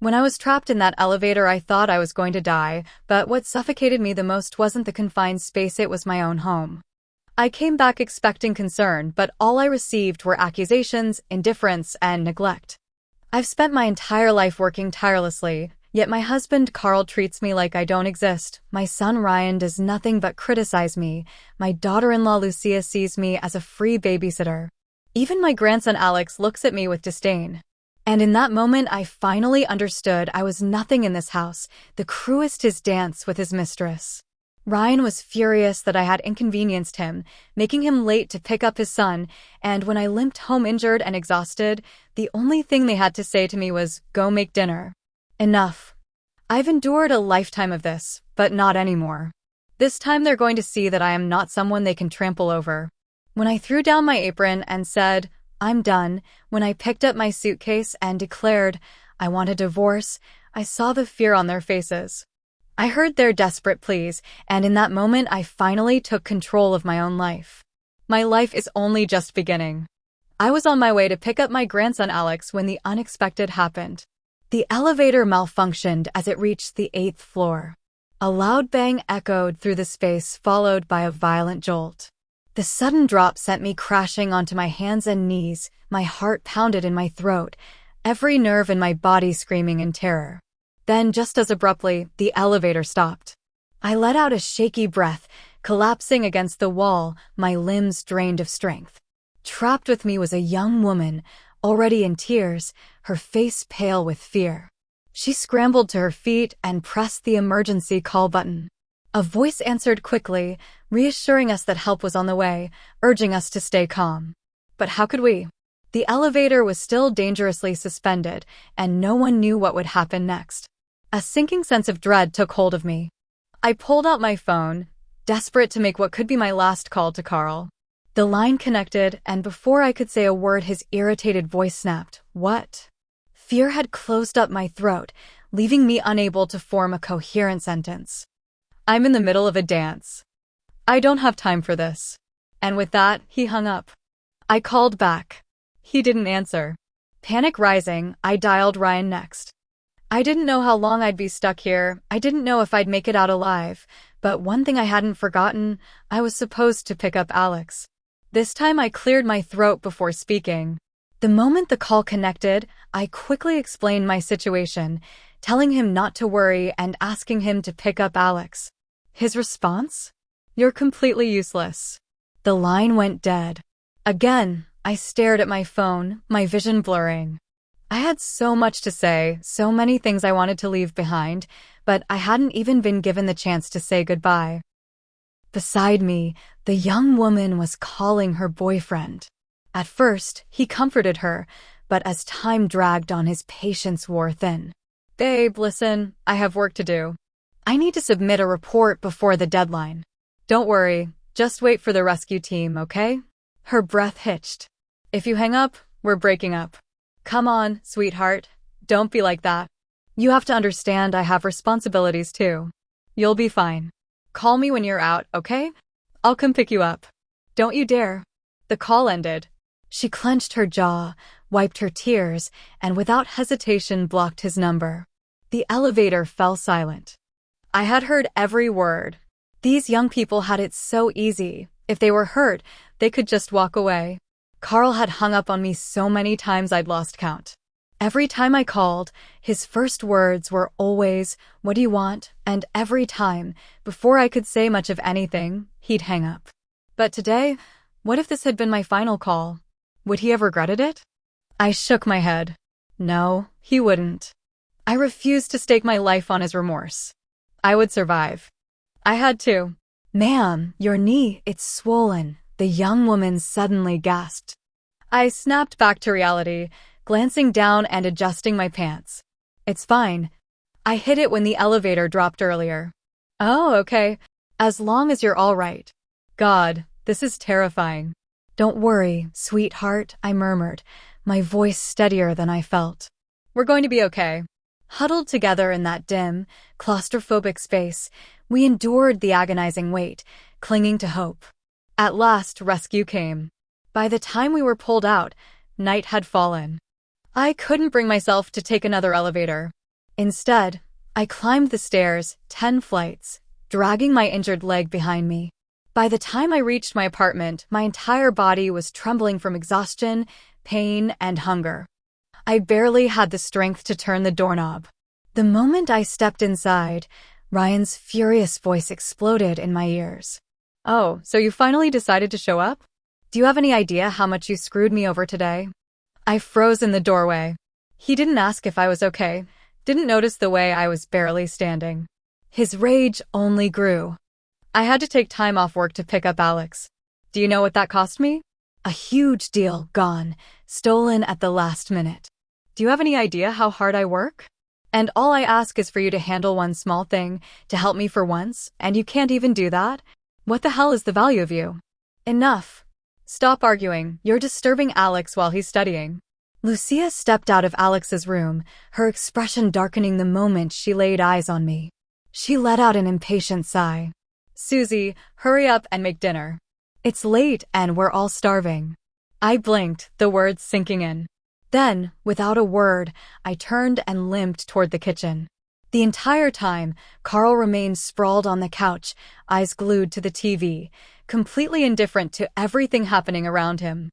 When I was trapped in that elevator, I thought I was going to die, but what suffocated me the most wasn't the confined space, it was my own home. I came back expecting concern, but all I received were accusations, indifference, and neglect. I've spent my entire life working tirelessly, yet my husband Carl treats me like I don't exist. My son Ryan does nothing but criticize me. My daughter-in-law Lucia sees me as a free babysitter. Even my grandson Alex looks at me with disdain. And in that moment, I finally understood I was nothing in this house, the crewest his dance with his mistress. Ryan was furious that I had inconvenienced him, making him late to pick up his son, and when I limped home injured and exhausted, the only thing they had to say to me was, "Go make dinner." Enough. I've endured a lifetime of this, but not anymore. This time they're going to see that I am not someone they can trample over. When I threw down my apron and said, "I'm done," when I picked up my suitcase and declared, "I want a divorce," I saw the fear on their faces. I heard their desperate pleas, and in that moment I finally took control of my own life. My life is only just beginning. I was on my way to pick up my grandson Alex when the unexpected happened. The elevator malfunctioned as it reached the 8th floor. A loud bang echoed through the space, followed by a violent jolt. The sudden drop sent me crashing onto my hands and knees, my heart pounded in my throat, every nerve in my body screaming in terror. Then, just as abruptly, the elevator stopped. I let out a shaky breath, collapsing against the wall, my limbs drained of strength. Trapped with me was a young woman, already in tears, her face pale with fear. She scrambled to her feet and pressed the emergency call button. A voice answered quickly, reassuring us that help was on the way, urging us to stay calm. But how could we? The elevator was still dangerously suspended, and no one knew what would happen next. A sinking sense of dread took hold of me. I pulled out my phone, desperate to make what could be my last call to Carl. The line connected, and before I could say a word, his irritated voice snapped, "What?" Fear had closed up my throat, leaving me unable to form a coherent sentence. "I'm in the middle of a dance. I don't have time for this." And with that, he hung up. I called back. He didn't answer. Panic rising, I dialed Ryan next. I didn't know how long I'd be stuck here. I didn't know if I'd make it out alive. But one thing I hadn't forgotten, I was supposed to pick up Alex. This time I cleared my throat before speaking. The moment the call connected, I quickly explained my situation, telling him not to worry and asking him to pick up Alex. His response? "You're completely useless." The line went dead. Again, I stared at my phone, my vision blurring. I had so much to say, so many things I wanted to leave behind, but I hadn't even been given the chance to say goodbye. Beside me, the young woman was calling her boyfriend. At first, he comforted her, but as time dragged on, his patience wore thin. "Babe, listen, I have work to do. I need to submit a report before the deadline. Don't worry, just wait for the rescue team, okay?" Her breath hitched. "If you hang up, we're breaking up." "Come on, sweetheart. Don't be like that. You have to understand I have responsibilities too. You'll be fine. Call me when you're out, okay? I'll come pick you up. Don't you dare." The call ended. She clenched her jaw, wiped her tears, and without hesitation blocked his number. The elevator fell silent. I had heard every word. These young people had it so easy. If they were hurt, they could just walk away. Carl had hung up on me so many times I'd lost count. Every time I called, his first words were always, "What do you want?" And every time, before I could say much of anything, he'd hang up. But today, what if this had been my final call? Would he have regretted it? I shook my head. No, he wouldn't. I refused to stake my life on his remorse. I would survive. I had to. "Ma'am, your knee, it's swollen," the young woman suddenly gasped. I snapped back to reality, glancing down and adjusting my pants. "It's fine. I hit it when the elevator dropped earlier." "Oh, okay. As long as you're all right." God, this is terrifying. "Don't worry, sweetheart," I murmured, my voice steadier than I felt. "We're going to be okay." Huddled together in that dim, claustrophobic space, we endured the agonizing wait, clinging to hope. At last, rescue came. By the time we were pulled out, night had fallen. I couldn't bring myself to take another elevator. Instead, I climbed the stairs, 10 flights, dragging my injured leg behind me. By the time I reached my apartment, my entire body was trembling from exhaustion, pain, and hunger. I barely had the strength to turn the doorknob. The moment I stepped inside, Ryan's furious voice exploded in my ears. "Oh, so you finally decided to show up? Do you have any idea how much you screwed me over today?" I froze in the doorway. He didn't ask if I was okay, didn't notice the way I was barely standing. His rage only grew. "I had to take time off work to pick up Alex. Do you know what that cost me? A huge deal gone, stolen at the last minute. Do you have any idea how hard I work? And all I ask is for you to handle one small thing, to help me for once, and you can't even do that? What the hell is the value of you?" "Enough. Stop arguing. You're disturbing Alex while he's studying." Lucia stepped out of Alex's room, her expression darkening the moment she laid eyes on me. She let out an impatient sigh. "Susie, hurry up and make dinner. It's late and we're all starving." I blinked, the words sinking in. Then, without a word, I turned and limped toward the kitchen. The entire time, Carl remained sprawled on the couch, eyes glued to the TV, completely indifferent to everything happening around him.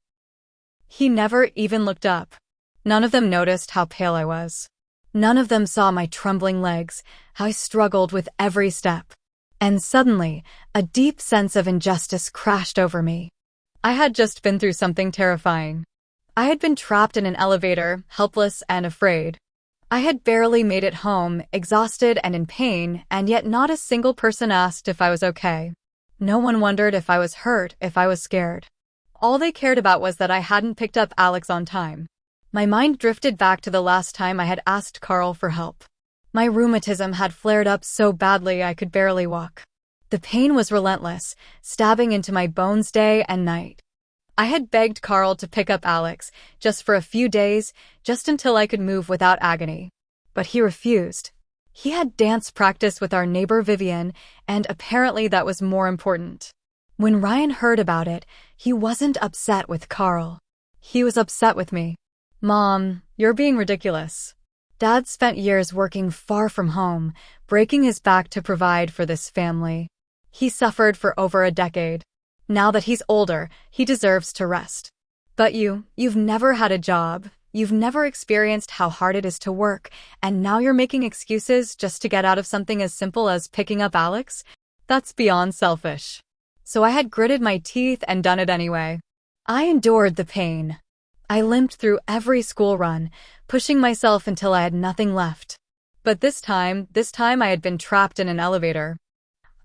He never even looked up. None of them noticed how pale I was. None of them saw my trembling legs, how I struggled with every step. And suddenly, a deep sense of injustice crashed over me. I had just been through something terrifying. I had been trapped in an elevator, helpless and afraid. I had barely made it home, exhausted and in pain, and yet not a single person asked if I was okay. No one wondered if I was hurt, if I was scared. All they cared about was that I hadn't picked up Alex on time. My mind drifted back to the last time I had asked Carl for help. My rheumatism had flared up so badly I could barely walk. The pain was relentless, stabbing into my bones day and night. I had begged Carl to pick up Alex, just for a few days, just until I could move without agony. But he refused. He had dance practice with our neighbor Vivian, and apparently that was more important. When Ryan heard about it, he wasn't upset with Carl. He was upset with me. "Mom, you're being ridiculous. Dad spent years working far from home, breaking his back to provide for this family. He suffered for over a decade. Now that he's older, he deserves to rest. But you've never had a job, you've never experienced how hard it is to work, and now you're making excuses just to get out of something as simple as picking up Alex? That's beyond selfish." So I had gritted my teeth and done it anyway. I endured the pain. I limped through every school run, pushing myself until I had nothing left. But this time I had been trapped in an elevator.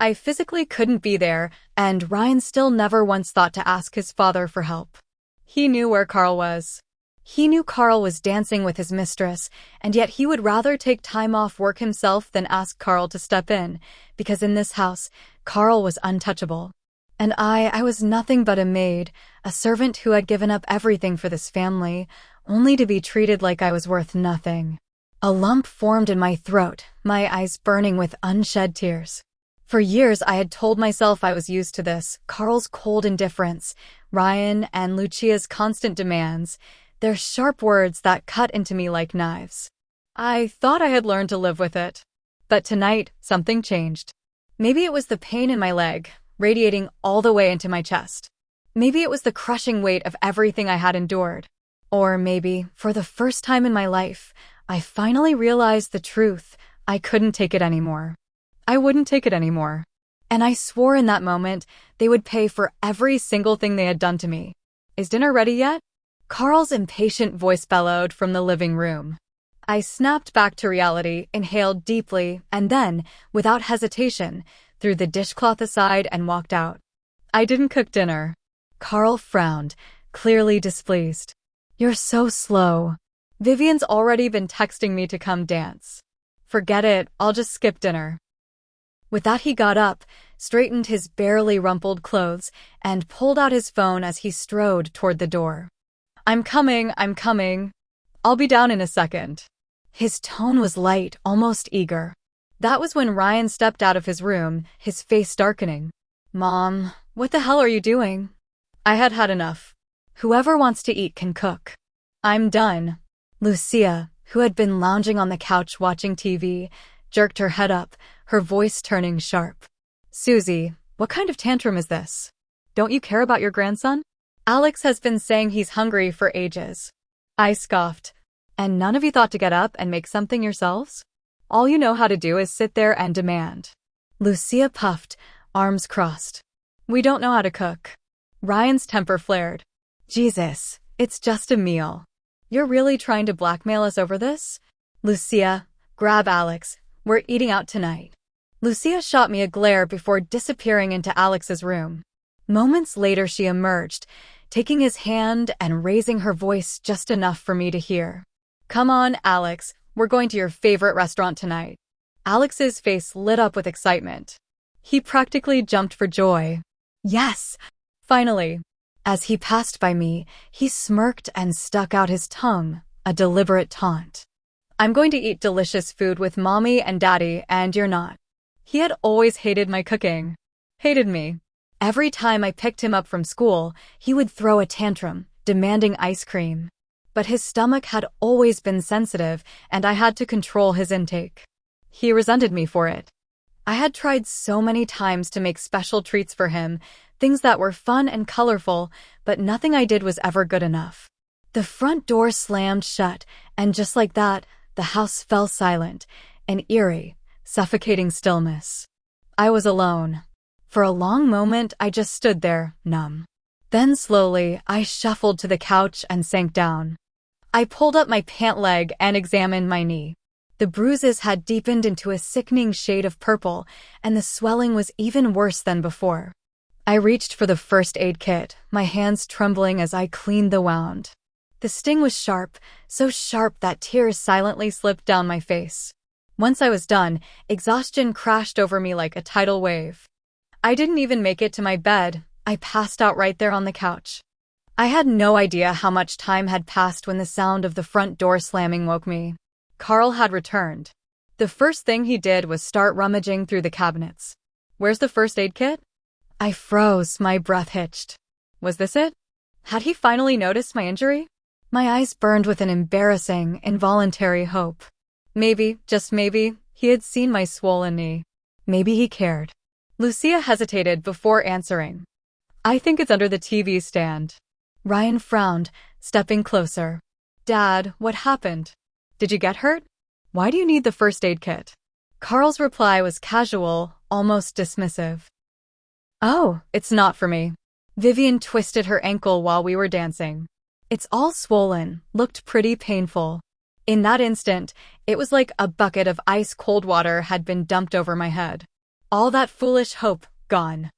I physically couldn't be there, and Ryan still never once thought to ask his father for help. He knew where Carl was. He knew Carl was dancing with his mistress, and yet he would rather take time off work himself than ask Carl to step in, because in this house, Carl was untouchable. And I was nothing but a maid, a servant who had given up everything for this family, only to be treated like I was worth nothing. A lump formed in my throat, my eyes burning with unshed tears. For years I had told myself I was used to this, Carl's cold indifference, Ryan and Lucia's constant demands, their sharp words that cut into me like knives. I thought I had learned to live with it. But tonight, something changed. Maybe it was the pain in my leg, radiating all the way into my chest. Maybe it was the crushing weight of everything I had endured. Or maybe, for the first time in my life, I finally realized the truth. I couldn't take it anymore. I wouldn't take it anymore. And I swore in that moment they would pay for every single thing they had done to me. "Is dinner ready yet?" Carl's impatient voice bellowed from the living room. I snapped back to reality, inhaled deeply, and then, without hesitation, threw the dishcloth aside and walked out. I didn't cook dinner. Carl frowned, clearly displeased. "You're so slow. Vivian's already been texting me to come dance." "Forget it, I'll just skip dinner." With that he got up, straightened his barely rumpled clothes, and pulled out his phone as he strode toward the door. I'm coming. I'll be down in a second." His tone was light, almost eager. That was when Ryan stepped out of his room, his face darkening. "Mom, what the hell are you doing?" I had had enough. "Whoever wants to eat can cook." "I'm done." Lucia, who had been lounging on the couch watching TV, jerked her head up, her voice turning sharp. "Susie, what kind of tantrum is this? Don't you care about your grandson? Alex has been saying he's hungry for ages." I scoffed. "And none of you thought to get up and make something yourselves? All you know how to do is sit there and demand." Lucia puffed, arms crossed. "We don't know how to cook." Ryan's temper flared. "Jesus, it's just a meal. You're really trying to blackmail us over this?" "Lucia, grab Alex. We're eating out tonight." Lucia shot me a glare before disappearing into Alex's room. Moments later she emerged, taking his hand and raising her voice just enough for me to hear. "Come on, Alex. We're going to your favorite restaurant tonight." Alex's face lit up with excitement. He practically jumped for joy. "Yes! Finally!" As he passed by me, he smirked and stuck out his tongue, a deliberate taunt. "I'm going to eat delicious food with Mommy and Daddy, and you're not." He had always hated my cooking. Hated me. Every time I picked him up from school, he would throw a tantrum, demanding ice cream. But his stomach had always been sensitive, and I had to control his intake. He resented me for it. I had tried so many times to make special treats for him, things that were fun and colorful, but nothing I did was ever good enough. The front door slammed shut, and just like that, the house fell silent, an eerie, suffocating stillness. I was alone. For a long moment, I just stood there, numb. Then slowly, I shuffled to the couch and sank down. I pulled up my pant leg and examined my knee. The bruises had deepened into a sickening shade of purple, and the swelling was even worse than before. I reached for the first aid kit, my hands trembling as I cleaned the wound. The sting was sharp, so sharp that tears silently slipped down my face. Once I was done, exhaustion crashed over me like a tidal wave. I didn't even make it to my bed. I passed out right there on the couch. I had no idea how much time had passed when the sound of the front door slamming woke me. Carl had returned. The first thing he did was start rummaging through the cabinets. "Where's the first aid kit?" I froze, my breath hitched. Was this it? Had he finally noticed my injury? My eyes burned with an embarrassing, involuntary hope. Maybe, just maybe, he had seen my swollen knee. Maybe he cared. Lucia hesitated before answering. "I think it's under the TV stand." Ryan frowned, stepping closer. "Dad, what happened? Did you get hurt? Why do you need the first aid kit?" Carl's reply was casual, almost dismissive. "Oh, it's not for me." Vivian twisted her ankle while we were dancing. "It's all swollen, looked pretty painful." In that instant, it was like a bucket of ice-cold water had been dumped over my head. All that foolish hope, gone.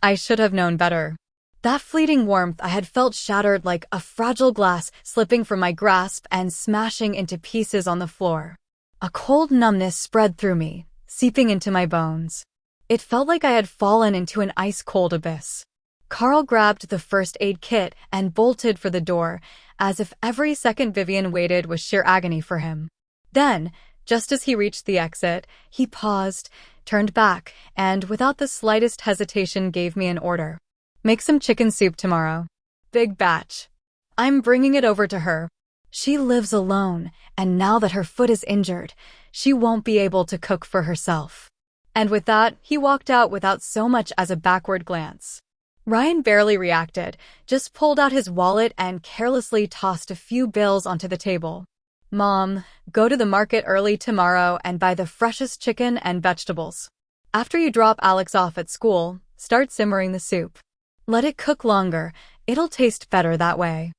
I should have known better. That fleeting warmth I had felt shattered like a fragile glass slipping from my grasp and smashing into pieces on the floor. A cold numbness spread through me, seeping into my bones. It felt like I had fallen into an ice-cold abyss. Carl grabbed the first aid kit and bolted for the door, as if every second Vivian waited was sheer agony for him. Then, just as he reached the exit, he paused, turned back, and without the slightest hesitation gave me an order. "Make some chicken soup tomorrow. Big batch. I'm bringing it over to her. She lives alone, and now that her foot is injured, she won't be able to cook for herself." And with that, he walked out without so much as a backward glance. Ryan barely reacted, just pulled out his wallet and carelessly tossed a few bills onto the table. "Mom, go to the market early tomorrow and buy the freshest chicken and vegetables. After you drop Alex off at school, start simmering the soup. Let it cook longer, it'll taste better that way."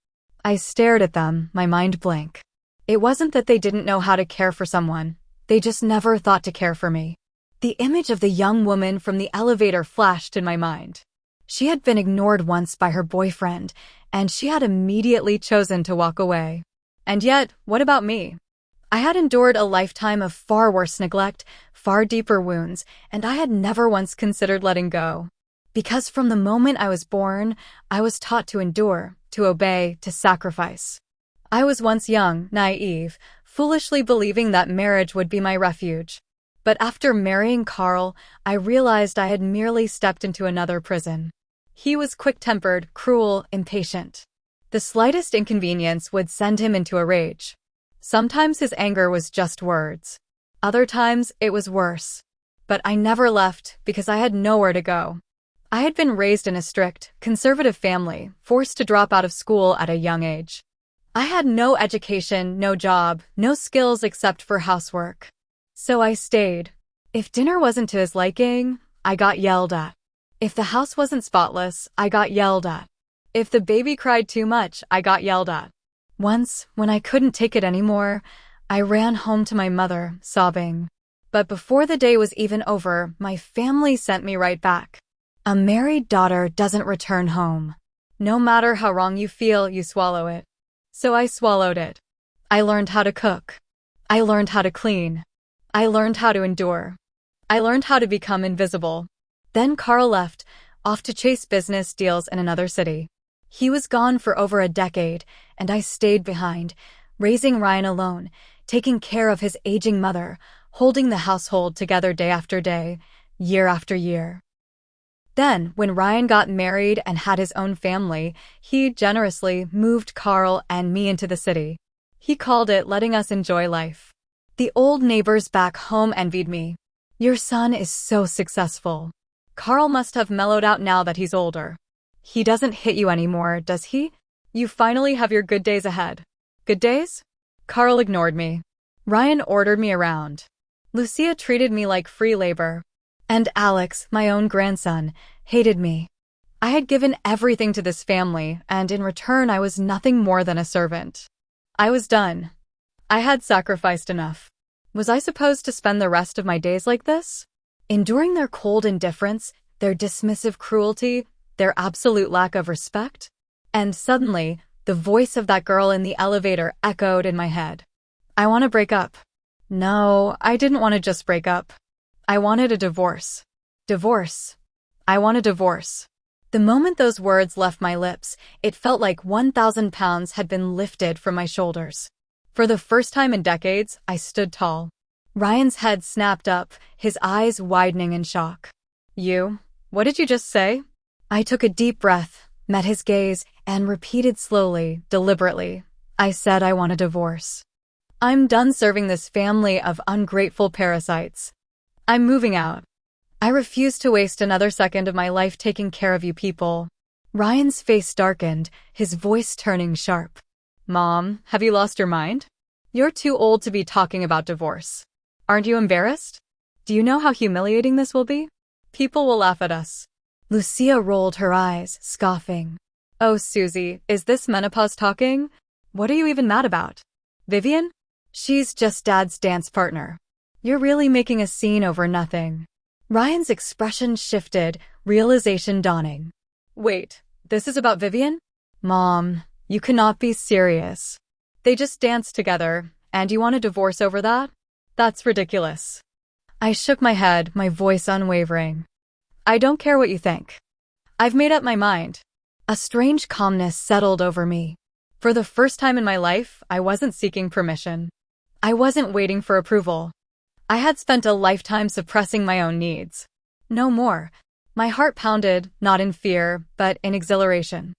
I stared at them, my mind blank. It wasn't that they didn't know how to care for someone, they just never thought to care for me. The image of the young woman from the elevator flashed in my mind. She had been ignored once by her boyfriend, and she had immediately chosen to walk away. And yet, what about me? I had endured a lifetime of far worse neglect, far deeper wounds, and I had never once considered letting go. Because from the moment I was born, I was taught to endure, to obey, to sacrifice. I was once young, naive, foolishly believing that marriage would be my refuge. But after marrying Carl, I realized I had merely stepped into another prison. He was quick-tempered, cruel, impatient. The slightest inconvenience would send him into a rage. Sometimes his anger was just words. Other times, it was worse. But I never left because I had nowhere to go. I had been raised in a strict, conservative family, forced to drop out of school at a young age. I had no education, no job, no skills except for housework. So I stayed. If dinner wasn't to his liking, I got yelled at. If the house wasn't spotless, I got yelled at. If the baby cried too much, I got yelled at. Once, when I couldn't take it anymore, I ran home to my mother, sobbing. But before the day was even over, my family sent me right back. A married daughter doesn't return home. No matter how wrong you feel, you swallow it. So I swallowed it. I learned how to cook. I learned how to clean. I learned how to endure. I learned how to become invisible. Then Carl left, off to chase business deals in another city. He was gone for over a decade, and I stayed behind, raising Ryan alone, taking care of his aging mother, holding the household together day after day, year after year. Then, when Ryan got married and had his own family, he generously moved Carl and me into the city. He called it letting us enjoy life. The old neighbors back home envied me. Your son is so successful. Carl must have mellowed out now that he's older. He doesn't hit you anymore, does he? You finally have your good days ahead. Good days? Carl ignored me. Ryan ordered me around. Lucia treated me like free labor. And Alex, my own grandson, hated me. I had given everything to this family, and in return I was nothing more than a servant. I was done. I had sacrificed enough. Was I supposed to spend the rest of my days like this? Enduring their cold indifference, their dismissive cruelty, their absolute lack of respect? And suddenly, the voice of that girl in the elevator echoed in my head. I want to break up. No, I didn't want to just break up. I wanted a divorce. Divorce. I want a divorce. The moment those words left my lips, it felt like 1,000 pounds had been lifted from my shoulders. For the first time in decades, I stood tall. Ryan's head snapped up, his eyes widening in shock. What did you just say? I took a deep breath, met his gaze, and repeated slowly, deliberately. I said I want a divorce. I'm done serving this family of ungrateful parasites. I'm moving out. I refuse to waste another second of my life taking care of you people. Ryan's face darkened, his voice turning sharp. Mom, have you lost your mind? You're too old to be talking about divorce. Aren't you embarrassed? Do you know how humiliating this will be? People will laugh at us. Lucia rolled her eyes, scoffing. Oh, Susie, is this menopause talking? What are you even mad about? Vivian? She's just Dad's dance partner. You're really making a scene over nothing. Ryan's expression shifted, realization dawning. Wait, this is about Vivian? Mom, you cannot be serious. They just danced together, and you want a divorce over that? That's ridiculous. I shook my head, my voice unwavering. I don't care what you think. I've made up my mind. A strange calmness settled over me. For the first time in my life, I wasn't seeking permission. I wasn't waiting for approval. I had spent a lifetime suppressing my own needs. No more. My heart pounded, not in fear, but in exhilaration.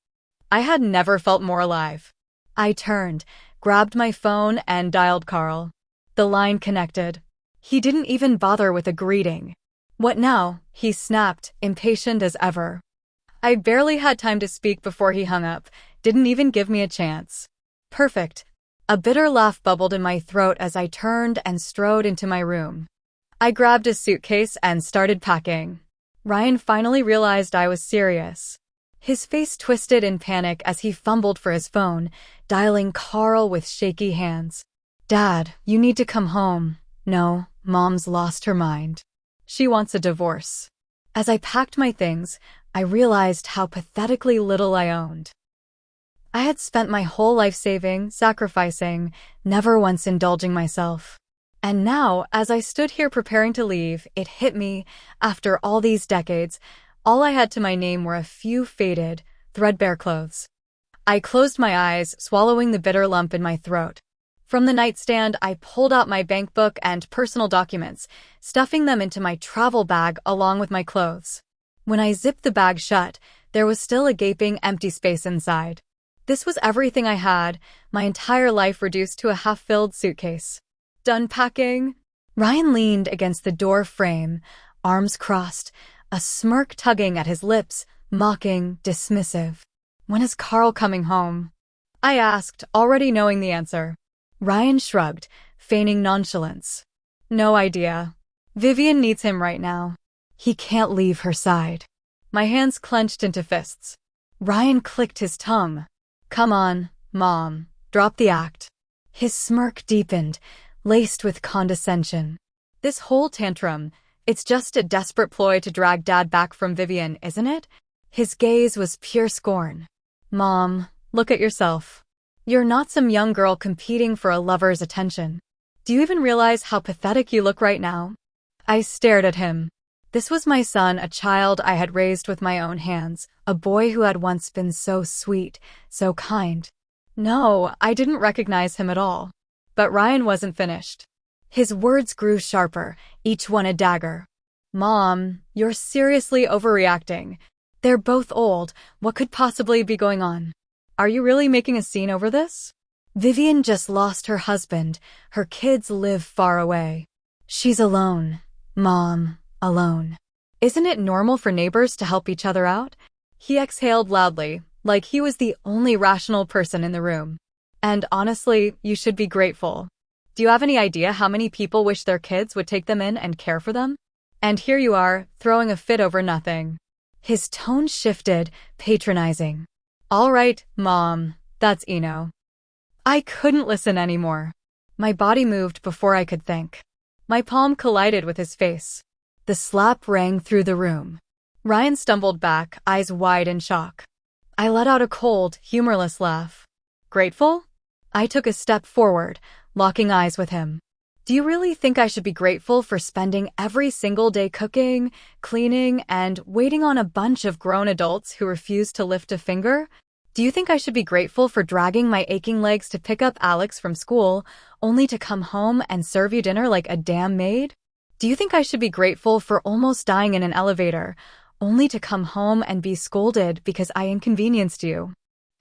I had never felt more alive. I turned, grabbed my phone, and dialed Carl. The line connected. He didn't even bother with a greeting. What now? He snapped, impatient as ever. I barely had time to speak before he hung up, didn't even give me a chance. Perfect. A bitter laugh bubbled in my throat as I turned and strode into my room. I grabbed a suitcase and started packing. Ryan finally realized I was serious. His face twisted in panic as he fumbled for his phone, dialing Carl with shaky hands. Dad, you need to come home. No, Mom's lost her mind. She wants a divorce. As I packed my things, I realized how pathetically little I owned. I had spent my whole life saving, sacrificing, never once indulging myself. And now, as I stood here preparing to leave, it hit me, after all these decades, all I had to my name were a few faded, threadbare clothes. I closed my eyes, swallowing the bitter lump in my throat. From the nightstand, I pulled out my bank book and personal documents, stuffing them into my travel bag along with my clothes. When I zipped the bag shut, there was still a gaping, empty space inside. This was everything I had, my entire life reduced to a half-filled suitcase. Done packing? Ryan leaned against the door frame, arms crossed, a smirk tugging at his lips, mocking, dismissive. When is Carl coming home? I asked, already knowing the answer. Ryan shrugged, feigning nonchalance. No idea. Vivian needs him right now. He can't leave her side. My hands clenched into fists. Ryan clicked his tongue. Come on, Mom, drop the act. His smirk deepened, laced with condescension. This whole tantrum, it's just a desperate ploy to drag Dad back from Vivian, isn't it? His gaze was pure scorn. Mom, look at yourself. You're not some young girl competing for a lover's attention. Do you even realize how pathetic you look right now? I stared at him. This was my son, a child I had raised with my own hands, a boy who had once been so sweet, so kind. No, I didn't recognize him at all. But Ryan wasn't finished. His words grew sharper, each one a dagger. Mom, you're seriously overreacting. They're both old. What could possibly be going on? Are you really making a scene over this? Vivian just lost her husband. Her kids live far away. She's alone. Mom, alone. Isn't it normal for neighbors to help each other out? He exhaled loudly, like he was the only rational person in the room. And honestly, you should be grateful. Do you have any idea how many people wish their kids would take them in and care for them? And here you are, throwing a fit over nothing. His tone shifted, patronizing. All right, Mom, that's Eno. I couldn't listen anymore. My body moved before I could think. My palm collided with his face. The slap rang through the room. Ryan stumbled back, eyes wide in shock. I let out a cold, humorless laugh. Grateful? I took a step forward, locking eyes with him. Do you really think I should be grateful for spending every single day cooking, cleaning, and waiting on a bunch of grown adults who refuse to lift a finger? Do you think I should be grateful for dragging my aching legs to pick up Alex from school, only to come home and serve you dinner like a damn maid? Do you think I should be grateful for almost dying in an elevator, only to come home and be scolded because I inconvenienced you?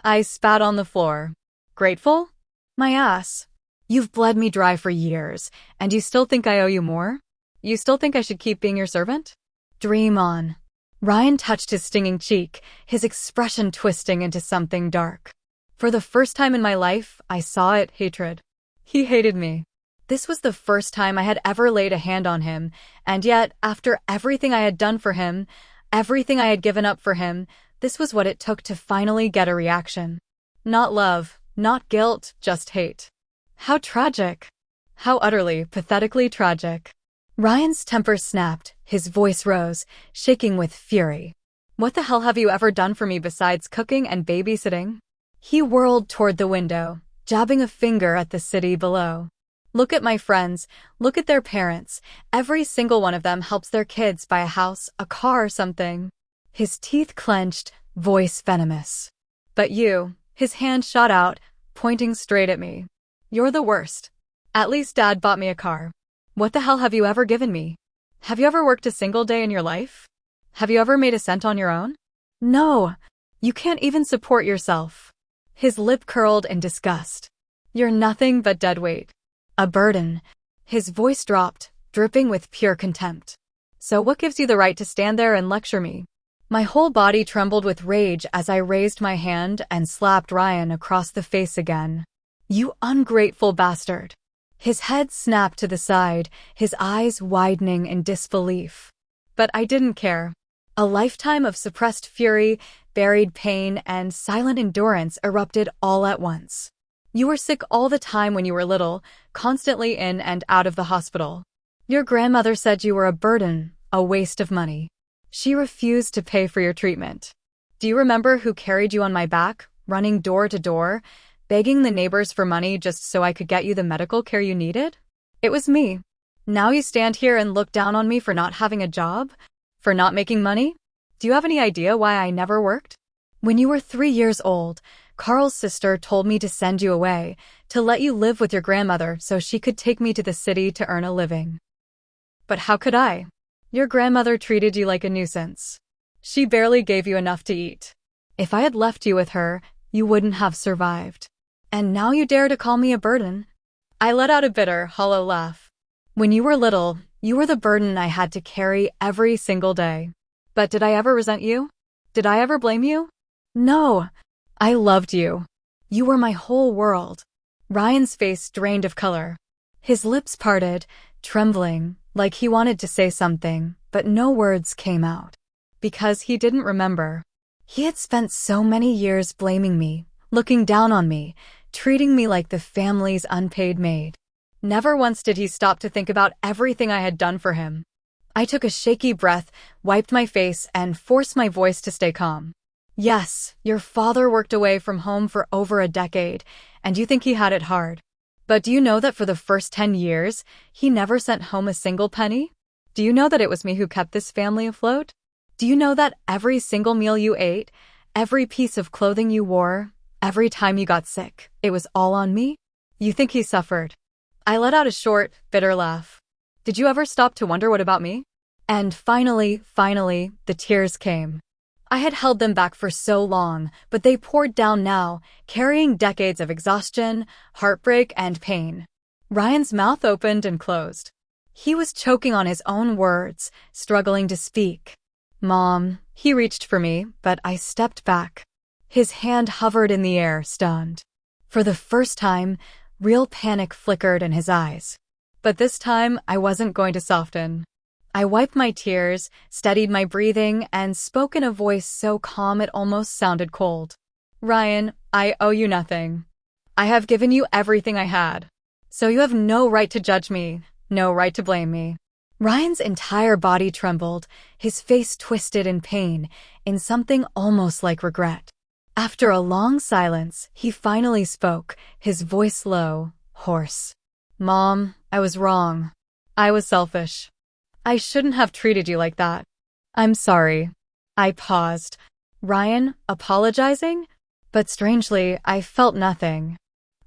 I spat on the floor. Grateful? My ass. You've bled me dry for years, and you still think I owe you more? You still think I should keep being your servant? Dream on. Ryan touched his stinging cheek, his expression twisting into something dark. For the first time in my life, I saw it, hatred. He hated me. This was the first time I had ever laid a hand on him, and yet, after everything I had done for him, everything I had given up for him, this was what it took to finally get a reaction. Not love, not guilt, just hate. How tragic. How utterly, pathetically tragic. Ryan's temper snapped, his voice rose, shaking with fury. What the hell have you ever done for me besides cooking and babysitting? He whirled toward the window, jabbing a finger at the city below. Look at my friends, look at their parents. Every single one of them helps their kids buy a house, a car, something. His teeth clenched, voice venomous. But you, his hand shot out, pointing straight at me. You're the worst. At least Dad bought me a car. What the hell have you ever given me? Have you ever worked a single day in your life? Have you ever made a cent on your own? No. You can't even support yourself. His lip curled in disgust. You're nothing but dead weight. A burden. His voice dropped, dripping with pure contempt. So what gives you the right to stand there and lecture me? My whole body trembled with rage as I raised my hand and slapped Ryan across the face again. You ungrateful bastard. His head snapped to the side, his eyes widening in disbelief. But I didn't care. A lifetime of suppressed fury, buried pain, and silent endurance erupted all at once. You were sick all the time when you were little, constantly in and out of the hospital. Your grandmother said you were a burden, a waste of money. She refused to pay for your treatment. Do you remember who carried you on my back, running door to door, begging the neighbors for money just so I could get you the medical care you needed? It was me. Now you stand here and look down on me for not having a job? For not making money? Do you have any idea why I never worked? When you were 3 years old, Carl's sister told me to send you away, to let you live with your grandmother so she could take me to the city to earn a living. But how could I? Your grandmother treated you like a nuisance. She barely gave you enough to eat. If I had left you with her, you wouldn't have survived. And now you dare to call me a burden? I let out a bitter, hollow laugh. When you were little, you were the burden I had to carry every single day. But did I ever resent you? Did I ever blame you? No. I loved you. You were my whole world. Ryan's face drained of color. His lips parted, trembling, like he wanted to say something, but no words came out. Because he didn't remember. He had spent so many years blaming me, looking down on me, treating me like the family's unpaid maid. Never once did he stop to think about everything I had done for him. I took a shaky breath, wiped my face, and forced my voice to stay calm. Yes, your father worked away from home for over a decade, and you think he had it hard. But do you know that for the first 10 years, he never sent home a single penny? Do you know that it was me who kept this family afloat? Do you know that every single meal you ate, every piece of clothing you wore, every time you got sick, it was all on me? You think he suffered? I let out a short, bitter laugh. Did you ever stop to wonder what about me? And finally, the tears came. I had held them back for so long, but they poured down now, carrying decades of exhaustion, heartbreak, and pain. Ryan's mouth opened and closed. He was choking on his own words, struggling to speak. Mom, he reached for me, but I stepped back. His hand hovered in the air, stunned. For the first time, real panic flickered in his eyes. But this time, I wasn't going to soften. I wiped my tears, steadied my breathing, and spoke in a voice so calm it almost sounded cold. Ryan, I owe you nothing. I have given you everything I had. So you have no right to judge me, no right to blame me. Ryan's entire body trembled, his face twisted in pain, in something almost like regret. After a long silence, he finally spoke, his voice low, hoarse. Mom, I was wrong. I was selfish. I shouldn't have treated you like that. I'm sorry. I paused. Ryan, apologizing? But strangely, I felt nothing.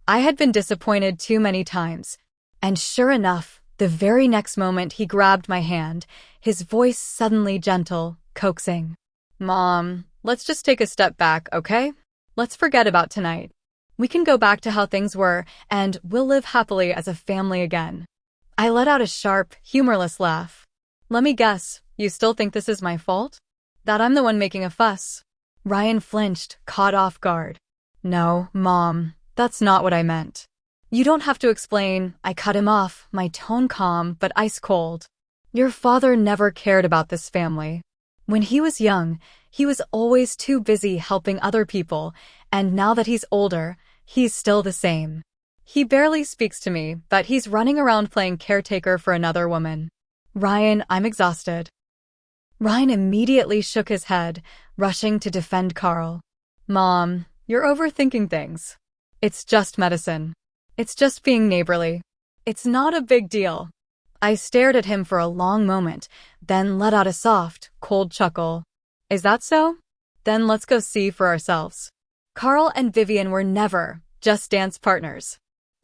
I had been disappointed too many times. And sure enough, the very next moment he grabbed my hand, his voice suddenly gentle, coaxing. Mom, let's just take a step back, okay? Let's forget about tonight. We can go back to how things were, and we'll live happily as a family again. I let out a sharp, humorless laugh. Let me guess, you still think this is my fault? That I'm the one making a fuss? Ryan flinched, caught off guard. No, Mom, that's not what I meant. You don't have to explain, I cut him off, my tone calm but ice cold. Your father never cared about this family. When he was young, he was always too busy helping other people, and now that he's older, he's still the same. He barely speaks to me, but he's running around playing caretaker for another woman. Ryan, I'm exhausted. Ryan immediately shook his head, rushing to defend Carl. Mom, you're overthinking things. It's just medicine. It's just being neighborly. It's not a big deal. I stared at him for a long moment, then let out a soft, cold chuckle. Is that so? Then let's go see for ourselves. Carl and Vivian were never just dance partners.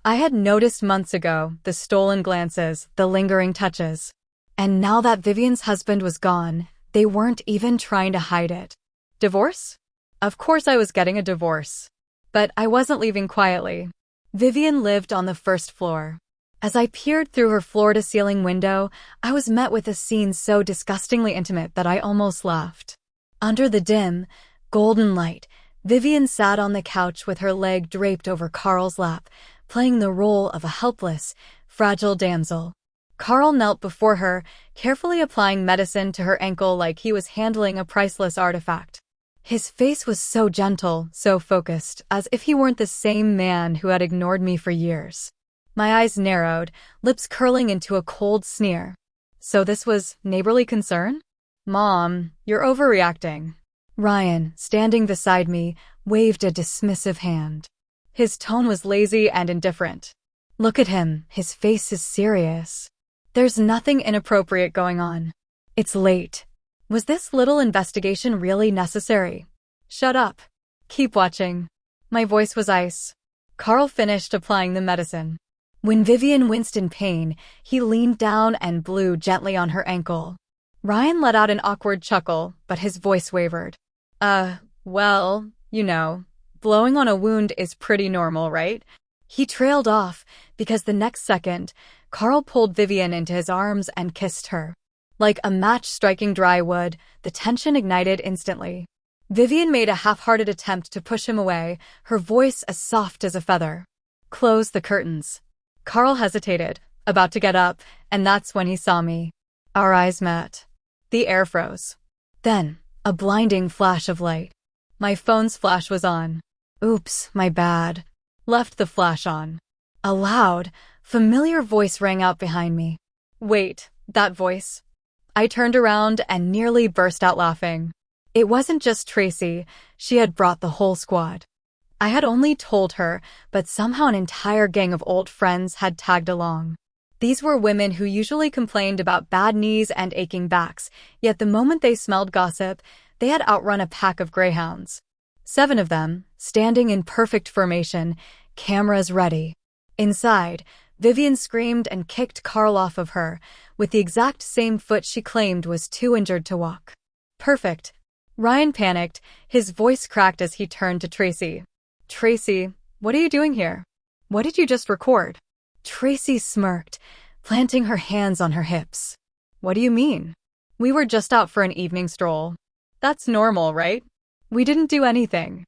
I had noticed months ago the stolen glances, the lingering touches. And now that Vivian's husband was gone, they weren't even trying to hide it. Divorce? Of course I was getting a divorce. But I wasn't leaving quietly. Vivian lived on the first floor. As I peered through her floor-to-ceiling window, I was met with a scene so disgustingly intimate that I almost laughed. Under the dim, golden light, Vivian sat on the couch with her leg draped over Carl's lap, playing the role of a helpless, fragile damsel. Carl knelt before her, carefully applying medicine to her ankle like he was handling a priceless artifact. His face was so gentle, so focused, as if he weren't the same man who had ignored me for years. My eyes narrowed, lips curling into a cold sneer. So this was neighborly concern? Mom, you're overreacting. Ryan, standing beside me, waved a dismissive hand. His tone was lazy and indifferent. Look at him, his face is serious. There's nothing inappropriate going on. It's late. Was this little investigation really necessary? Shut up. Keep watching. My voice was ice. Carl finished applying the medicine. When Vivian winced in pain, he leaned down and blew gently on her ankle. Ryan let out an awkward chuckle, but his voice wavered. Well, Blowing on a wound is pretty normal, right? He trailed off because the next second, Carl pulled Vivian into his arms and kissed her. Like a match striking dry wood, the tension ignited instantly. Vivian made a half-hearted attempt to push him away, her voice as soft as a feather. Close the curtains. Carl hesitated, about to get up, and that's when he saw me. Our eyes met. The air froze. Then, a blinding flash of light. My phone's flash was on. Oops, my bad. Left the flash on. A loud, familiar voice rang out behind me. Wait, that voice. I turned around and nearly burst out laughing. It wasn't just Tracy, she had brought the whole squad. I had only told her, but somehow an entire gang of old friends had tagged along. These were women who usually complained about bad knees and aching backs, yet the moment they smelled gossip, they had outrun a pack of greyhounds. 7 of them, standing in perfect formation, cameras ready. Inside, Vivian screamed and kicked Carl off of her, with the exact same foot she claimed was too injured to walk. Perfect. Ryan panicked, his voice cracked as he turned to Tracy. Tracy, what are you doing here? What did you just record? Tracy smirked, planting her hands on her hips. What do you mean? We were just out for an evening stroll. That's normal, right? We didn't do anything.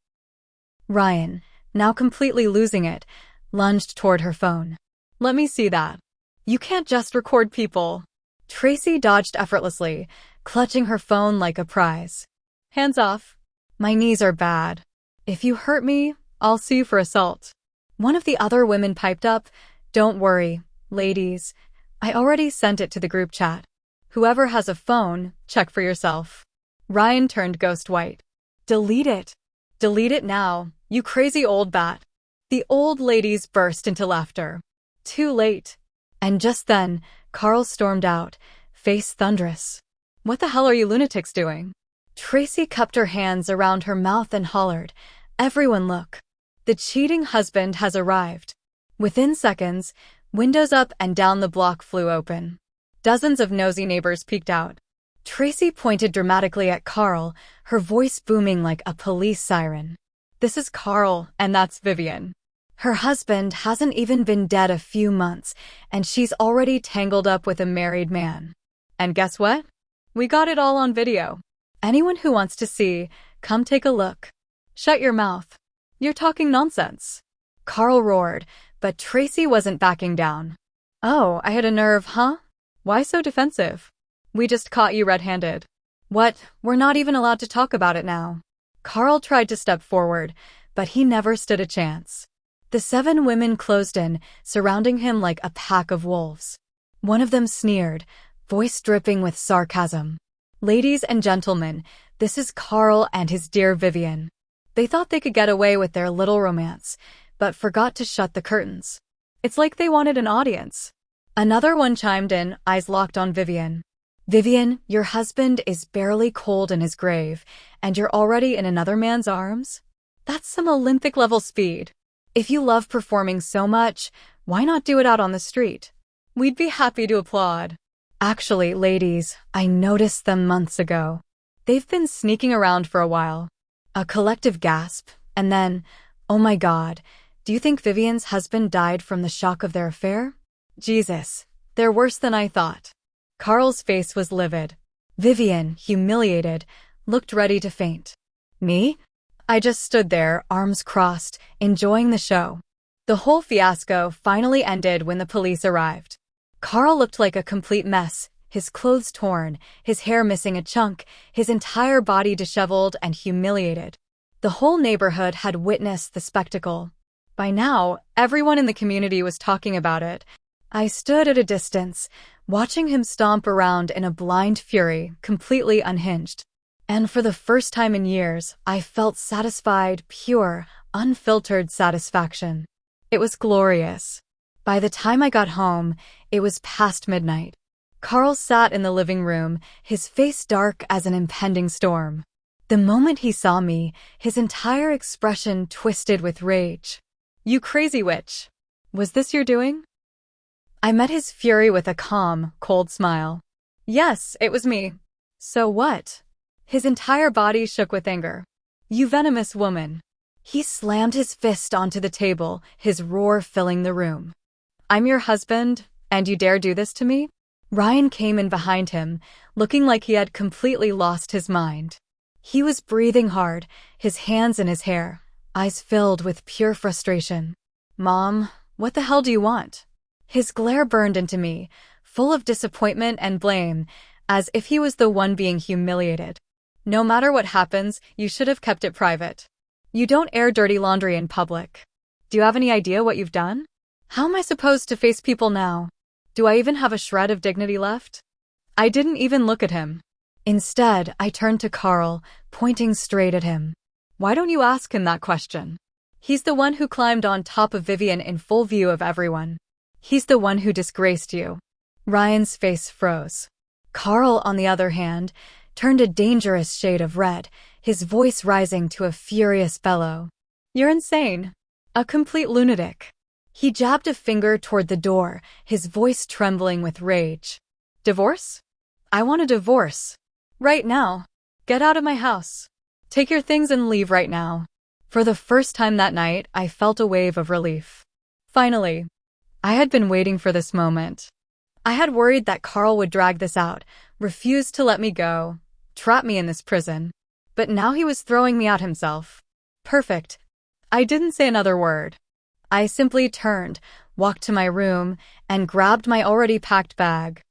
Ryan, now completely losing it, lunged toward her phone. Let me see that. You can't just record people. Tracy dodged effortlessly, clutching her phone like a prize. Hands off. My knees are bad. If you hurt me, I'll sue you for assault. One of the other women piped up, Don't worry, ladies. I already sent it to the group chat. Whoever has a phone, check for yourself. Ryan turned ghost white. Delete it. Delete it now, you crazy old bat. The old ladies burst into laughter. Too late. And just then, Carl stormed out, face thunderous. What the hell are you lunatics doing? Tracy cupped her hands around her mouth and hollered, Everyone look. The cheating husband has arrived. Within seconds, windows up and down the block flew open. Dozens of nosy neighbors peeked out. Tracy pointed dramatically at Carl, her voice booming like a police siren. This is Carl, and that's Vivian. Her husband hasn't even been dead a few months, and she's already tangled up with a married man. And guess what? We got it all on video. Anyone who wants to see, come take a look. Shut your mouth. You're talking nonsense. Carl roared, but Tracy wasn't backing down. Oh, I had a nerve, huh? Why so defensive? We just caught you red-handed. What? We're not even allowed to talk about it now. Carl tried to step forward, but he never stood a chance. The 7 women closed in, surrounding him like a pack of wolves. One of them sneered, voice dripping with sarcasm. Ladies and gentlemen, this is Carl and his dear Vivian. They thought they could get away with their little romance, but forgot to shut the curtains. It's like they wanted an audience. Another one chimed in, eyes locked on Vivian. Vivian, your husband is barely cold in his grave, and you're already in another man's arms? That's some Olympic-level speed. If you love performing so much, why not do it out on the street? We'd be happy to applaud. Actually, ladies, I noticed them months ago. They've been sneaking around for a while. A collective gasp, and then, oh my God, do you think Vivian's husband died from the shock of their affair? Jesus, they're worse than I thought. Carl's face was livid. Vivian, humiliated, looked ready to faint. Me? I just stood there, arms crossed, enjoying the show. The whole fiasco finally ended when the police arrived. Carl looked like a complete mess, his clothes torn, his hair missing a chunk, his entire body disheveled and humiliated. The whole neighborhood had witnessed the spectacle. By now, everyone in the community was talking about it. I stood at a distance, watching him stomp around in a blind fury, completely unhinged. And for the first time in years, I felt satisfied, pure, unfiltered satisfaction. It was glorious. By the time I got home, it was past midnight. Carl sat in the living room, his face dark as an impending storm. The moment he saw me, his entire expression twisted with rage. You crazy witch. Was this your doing? I met his fury with a calm, cold smile. Yes, it was me. So what? His entire body shook with anger. You venomous woman. He slammed his fist onto the table, his roar filling the room. I'm your husband, and you dare do this to me? Ryan came in behind him, looking like he had completely lost his mind. He was breathing hard, his hands in his hair, eyes filled with pure frustration. Mom, what the hell do you want? His glare burned into me, full of disappointment and blame, as if he was the one being humiliated. No matter what happens, you should have kept it private. You don't air dirty laundry in public. Do you have any idea what you've done? How am I supposed to face people now? Do I even have a shred of dignity left? I didn't even look at him. Instead, I turned to Carl, pointing straight at him. Why don't you ask him that question? He's the one who climbed on top of Vivian in full view of everyone. He's the one who disgraced you. Ryan's face froze. Carl, on the other hand, turned a dangerous shade of red, his voice rising to a furious bellow. You're insane. A complete lunatic. He jabbed a finger toward the door, his voice trembling with rage. Divorce? I want a divorce. Right now. Get out of my house. Take your things and leave right now. For the first time that night, I felt a wave of relief. Finally. I had been waiting for this moment. I had worried that Carl would drag this out, refuse to let me go, trap me in this prison. But now he was throwing me out himself. Perfect. I didn't say another word. I simply turned, walked to my room, and grabbed my already packed bag.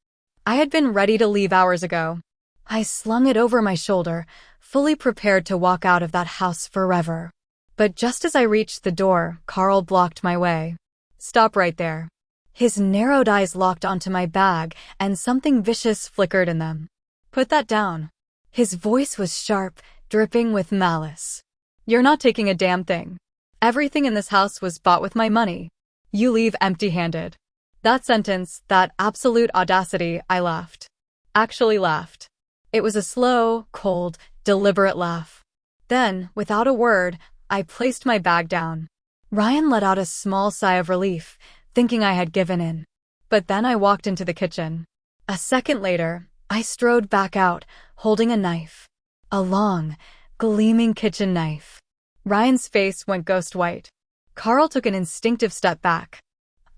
I had been ready to leave hours ago. I slung it over my shoulder, fully prepared to walk out of that house forever. But just as I reached the door, Carl blocked my way. Stop right there. His narrowed eyes locked onto my bag, and something vicious flickered in them. Put that down. His voice was sharp, dripping with malice. You're not taking a damn thing. Everything in this house was bought with my money. You leave empty-handed. That sentence, that absolute audacity, I laughed. Actually laughed. It was a slow, cold, deliberate laugh. Then, without a word, I placed my bag down. Ryan let out a small sigh of relief, thinking I had given in. But then I walked into the kitchen. A second later, I strode back out, holding a knife. A long, gleaming kitchen knife. Ryan's face went ghost white. Carl took an instinctive step back.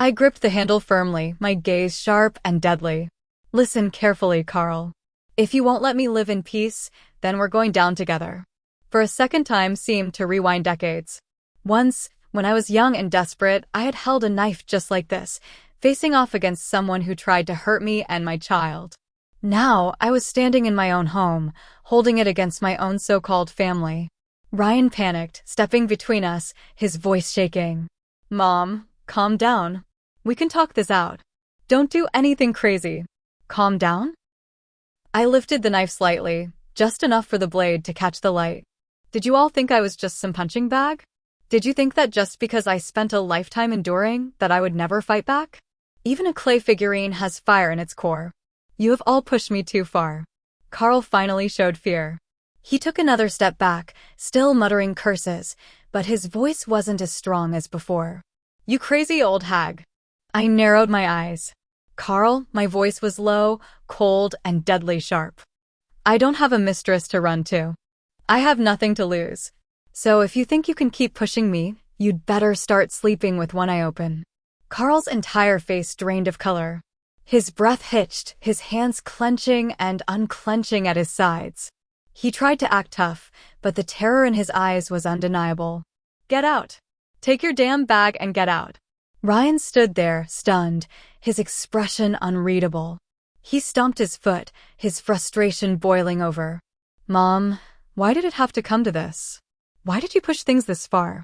I gripped the handle firmly, my gaze sharp and deadly. Listen carefully, Carl. If you won't let me live in peace, then we're going down together. For a second time seemed to rewind decades. Once, when I was young and desperate, I had held a knife just like this, facing off against someone who tried to hurt me and my child. Now, I was standing in my own home, holding it against my own so-called family. Ryan panicked, stepping between us, his voice shaking. Mom, calm down. We can talk this out. Don't do anything crazy. Calm down? I lifted the knife slightly, just enough for the blade to catch the light. Did you all think I was just some punching bag? Did you think that just because I spent a lifetime enduring, that I would never fight back? Even a clay figurine has fire in its core. You have all pushed me too far. Carl finally showed fear. He took another step back, still muttering curses, but his voice wasn't as strong as before. You crazy old hag. I narrowed my eyes. Carl, my voice was low, cold, and deadly sharp. I don't have a mistress to run to. I have nothing to lose. So if you think you can keep pushing me, you'd better start sleeping with one eye open. Carl's entire face drained of color. His breath hitched, his hands clenching and unclenching at his sides. He tried to act tough, but the terror in his eyes was undeniable. Get out. Take your damn bag and get out. Ryan stood there, stunned, his expression unreadable. He stomped his foot, his frustration boiling over. Mom, why did it have to come to this? Why did you push things this far?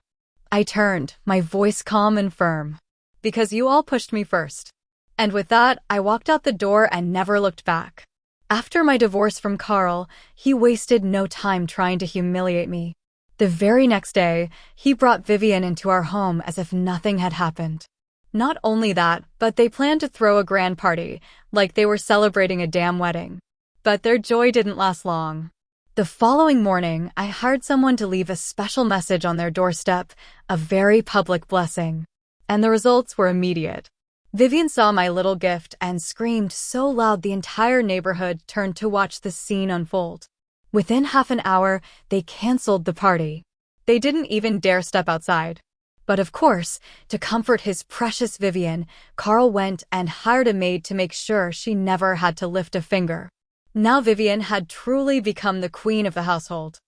I turned, my voice calm and firm. Because you all pushed me first. And with that, I walked out the door and never looked back. After my divorce from Carl, he wasted no time trying to humiliate me. The very next day, he brought Vivian into our home as if nothing had happened. Not only that, but they planned to throw a grand party, like they were celebrating a damn wedding. But their joy didn't last long. The following morning, I hired someone to leave a special message on their doorstep, a very public blessing. And the results were immediate. Vivian saw my little gift and screamed so loud the entire neighborhood turned to watch the scene unfold. Within half an hour, they canceled the party. They didn't even dare step outside. But of course, to comfort his precious Vivian, Carl went and hired a maid to make sure she never had to lift a finger. Now Vivian had truly become the queen of the household.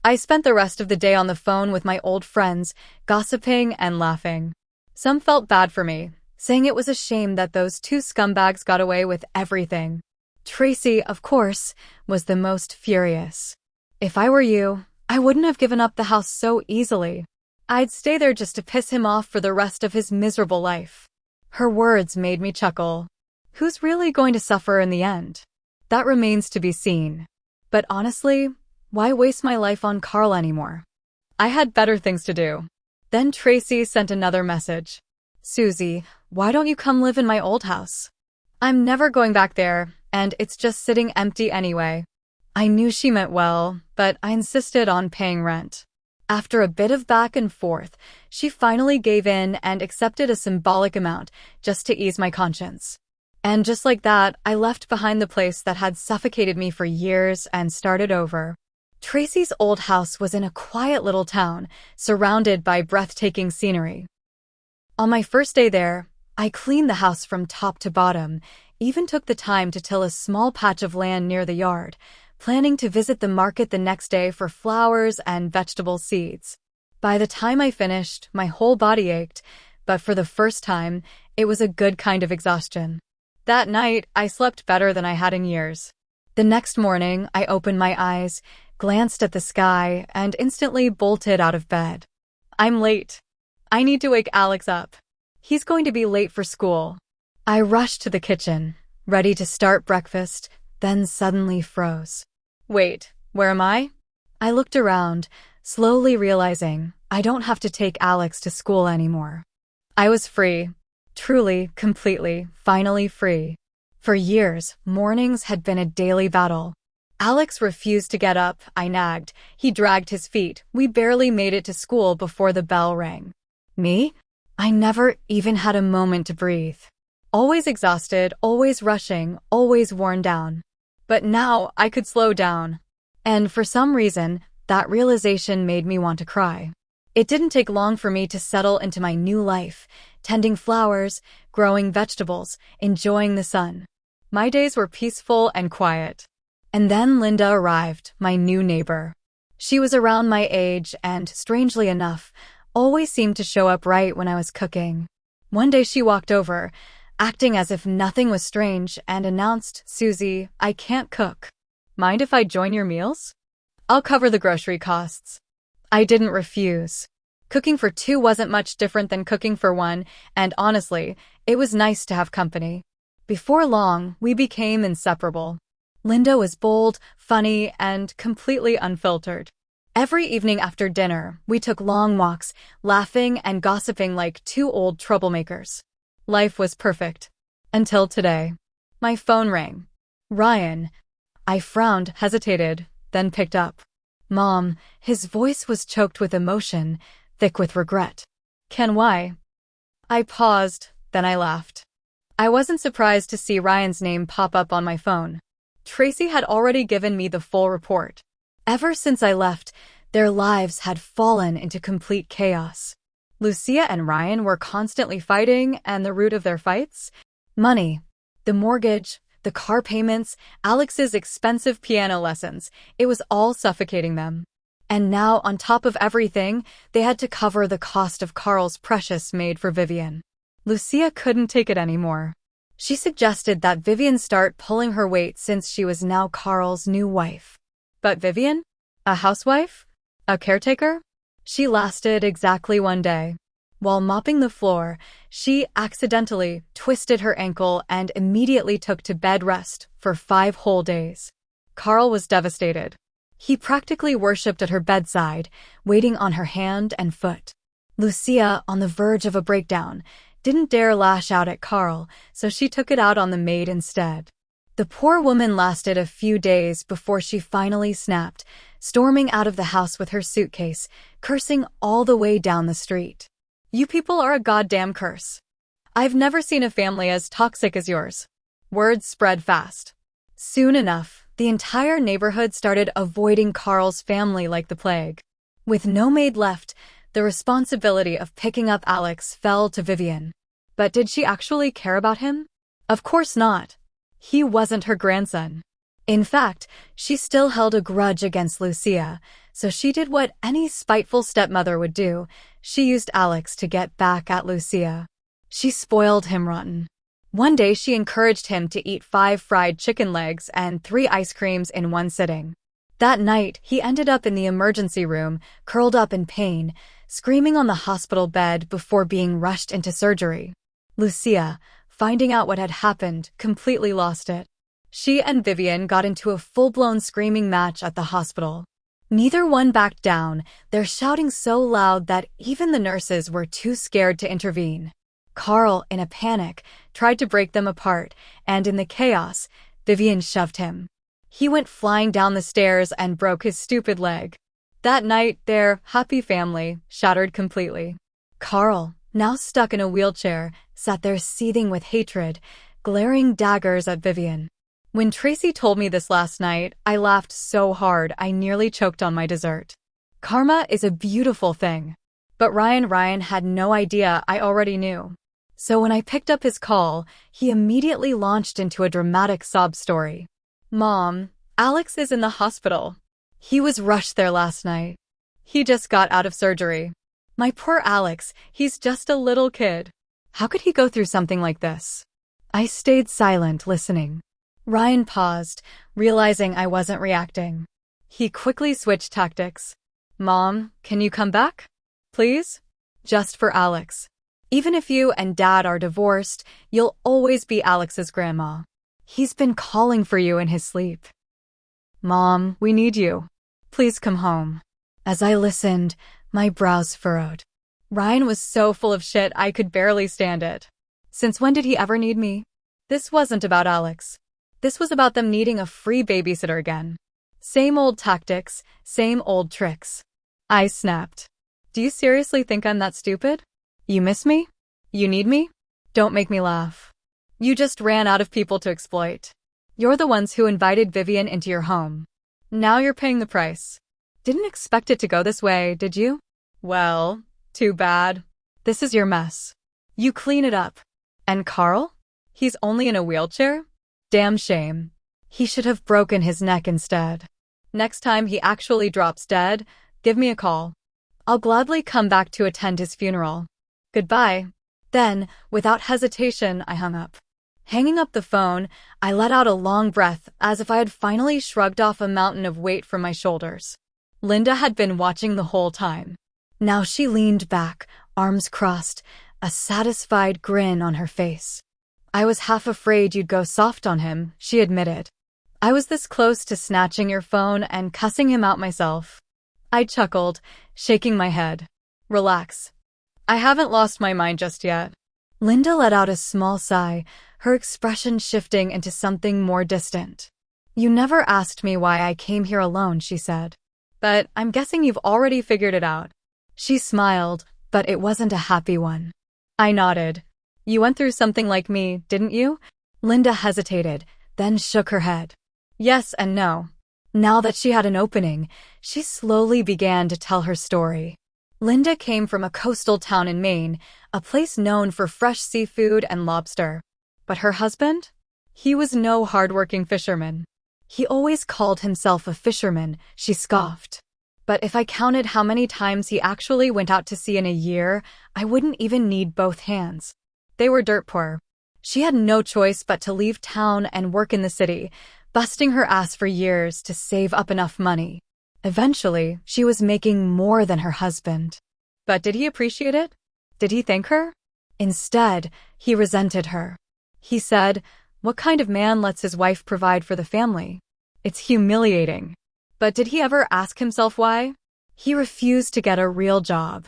I spent the rest of the day on the phone with my old friends, gossiping and laughing. Some felt bad for me, saying it was a shame that those two scumbags got away with everything. Tracy, of course, was the most furious. If I were you, I wouldn't have given up the house so easily. I'd stay there just to piss him off for the rest of his miserable life. Her words made me chuckle. Who's really going to suffer in the end? That remains to be seen. But honestly, why waste my life on Carl anymore? I had better things to do. Then Tracy sent another message. Susie, why don't you come live in my old house? I'm never going back there, and it's just sitting empty anyway. I knew she meant well, but I insisted on paying rent. After a bit of back and forth, she finally gave in and accepted a symbolic amount just to ease my conscience. And just like that, I left behind the place that had suffocated me for years and started over. Tracy's old house was in a quiet little town, surrounded by breathtaking scenery. On my first day there, I cleaned the house from top to bottom, even took the time to till a small patch of land near the yard, planning to visit the market the next day for flowers and vegetable seeds. By the time I finished, my whole body ached, but for the first time, it was a good kind of exhaustion. That night, I slept better than I had in years. The next morning, I opened my eyes, glanced at the sky, and instantly bolted out of bed. I'm late. I need to wake Alex up. He's going to be late for school. I rushed to the kitchen, ready to start breakfast, then suddenly froze. Wait, where am I? I looked around, slowly realizing I don't have to take Alex to school anymore. I was free. Truly, completely, finally free. For years, mornings had been a daily battle. Alex refused to get up, I nagged. He dragged his feet. We barely made it to school before the bell rang. Me? I never even had a moment to breathe. Always exhausted, always rushing, always worn down. But now I could slow down. And for some reason, that realization made me want to cry. It didn't take long for me to settle into my new life, tending flowers, growing vegetables, enjoying the sun. My days were peaceful and quiet. And then Linda arrived, my new neighbor. She was around my age and, strangely enough, always seemed to show up right when I was cooking. One day she walked over, acting as if nothing was strange, and announced, Susie, I can't cook. Mind if I join your meals? I'll cover the grocery costs. I didn't refuse. Cooking for two wasn't much different than cooking for one, and honestly, it was nice to have company. Before long, we became inseparable. Linda was bold, funny, and completely unfiltered. Every evening after dinner, we took long walks, laughing and gossiping like two old troublemakers. Life was perfect. Until today. My phone rang. Ryan. I frowned, hesitated, then picked up. Mom. His voice was choked with emotion, thick with regret. Ken, why? I paused, then I laughed. I wasn't surprised to see Ryan's name pop up on my phone. Tracy had already given me the full report. Ever since I left, their lives had fallen into complete chaos. Lucia and Ryan were constantly fighting, and the root of their fights? Money. The mortgage, the car payments, Alex's expensive piano lessons. It was all suffocating them. And now, on top of everything, they had to cover the cost of Carl's precious maid for Vivian. Lucia couldn't take it anymore. She suggested that Vivian start pulling her weight since she was now Carl's new wife. But Vivian? A housewife? A caretaker? She lasted exactly one day. While mopping the floor, she accidentally twisted her ankle and immediately took to bed rest for 5 whole days. Carl was devastated. He practically worshipped at her bedside, waiting on her hand and foot. Lucia, on the verge of a breakdown, didn't dare lash out at Carl, so she took it out on the maid instead. The poor woman lasted a few days before she finally snapped, storming out of the house with her suitcase, cursing all the way down the street. You people are a goddamn curse. I've never seen a family as toxic as yours. Words spread fast. Soon enough, the entire neighborhood started avoiding Carl's family like the plague. With no maid left, the responsibility of picking up Alex fell to Vivian. But did she actually care about him? Of course not. He wasn't her grandson. In fact, she still held a grudge against Lucia, so she did what any spiteful stepmother would do. She used Alex to get back at Lucia. She spoiled him rotten. One day she encouraged him to eat 5 fried chicken legs and 3 ice creams in one sitting. That night, he ended up in the emergency room, curled up in pain, screaming on the hospital bed before being rushed into surgery. Lucia, finding out what had happened, completely lost it. She and Vivian got into a full-blown screaming match at the hospital. Neither one backed down, their shouting so loud that even the nurses were too scared to intervene. Carl, in a panic, tried to break them apart, and in the chaos, Vivian shoved him. He went flying down the stairs and broke his stupid leg. That night, their happy family shattered completely. Carl, now stuck in a wheelchair, sat there seething with hatred, glaring daggers at Vivian. When Tracy told me this last night, I laughed so hard I nearly choked on my dessert. Karma is a beautiful thing. But Ryan had no idea I already knew. So when I picked up his call, he immediately launched into a dramatic sob story. Mom, Alex is in the hospital. He was rushed there last night. He just got out of surgery. My poor Alex, he's just a little kid. How could he go through something like this? I stayed silent, listening. Ryan paused, realizing I wasn't reacting. He quickly switched tactics. Mom, can you come back? Please? Just for Alex. Even if you and Dad are divorced, you'll always be Alex's grandma. He's been calling for you in his sleep. Mom, we need you. Please come home. As I listened, my brows furrowed. Ryan was so full of shit I could barely stand it. Since when did he ever need me? This wasn't about Alex. This was about them needing a free babysitter again. Same old tactics, same old tricks. I snapped. Do you seriously think I'm that stupid? You miss me? You need me? Don't make me laugh. You just ran out of people to exploit. You're the ones who invited Vivian into your home. Now you're paying the price. Didn't expect it to go this way, did you? Well, too bad. This is your mess. You clean it up. And Carl? He's only in a wheelchair? Damn shame. He should have broken his neck instead. Next time he actually drops dead, give me a call. I'll gladly come back to attend his funeral. Goodbye. Then, without hesitation, I hung up. Hanging up the phone, I let out a long breath as if I had finally shrugged off a mountain of weight from my shoulders. Linda had been watching the whole time. Now she leaned back, arms crossed, a satisfied grin on her face. I was half afraid you'd go soft on him, she admitted. I was this close to snatching your phone and cussing him out myself. I chuckled, shaking my head. Relax. I haven't lost my mind just yet. Linda let out a small sigh, her expression shifting into something more distant. You never asked me why I came here alone, she said. But I'm guessing you've already figured it out. She smiled, but it wasn't a happy one. I nodded. You went through something like me, didn't you? Linda hesitated, then shook her head. Yes and no. Now that she had an opening, she slowly began to tell her story. Linda came from a coastal town in Maine, a place known for fresh seafood and lobster. But her husband? He was no hard-working fisherman. He always called himself a fisherman, she scoffed. But if I counted how many times he actually went out to sea in a year, I wouldn't even need both hands. They were dirt poor. She had no choice but to leave town and work in the city, busting her ass for years to save up enough money. Eventually, she was making more than her husband. But did he appreciate it? Did he thank her? Instead, he resented her. He said, "What kind of man lets his wife provide for the family? It's humiliating." But did he ever ask himself why? He refused to get a real job.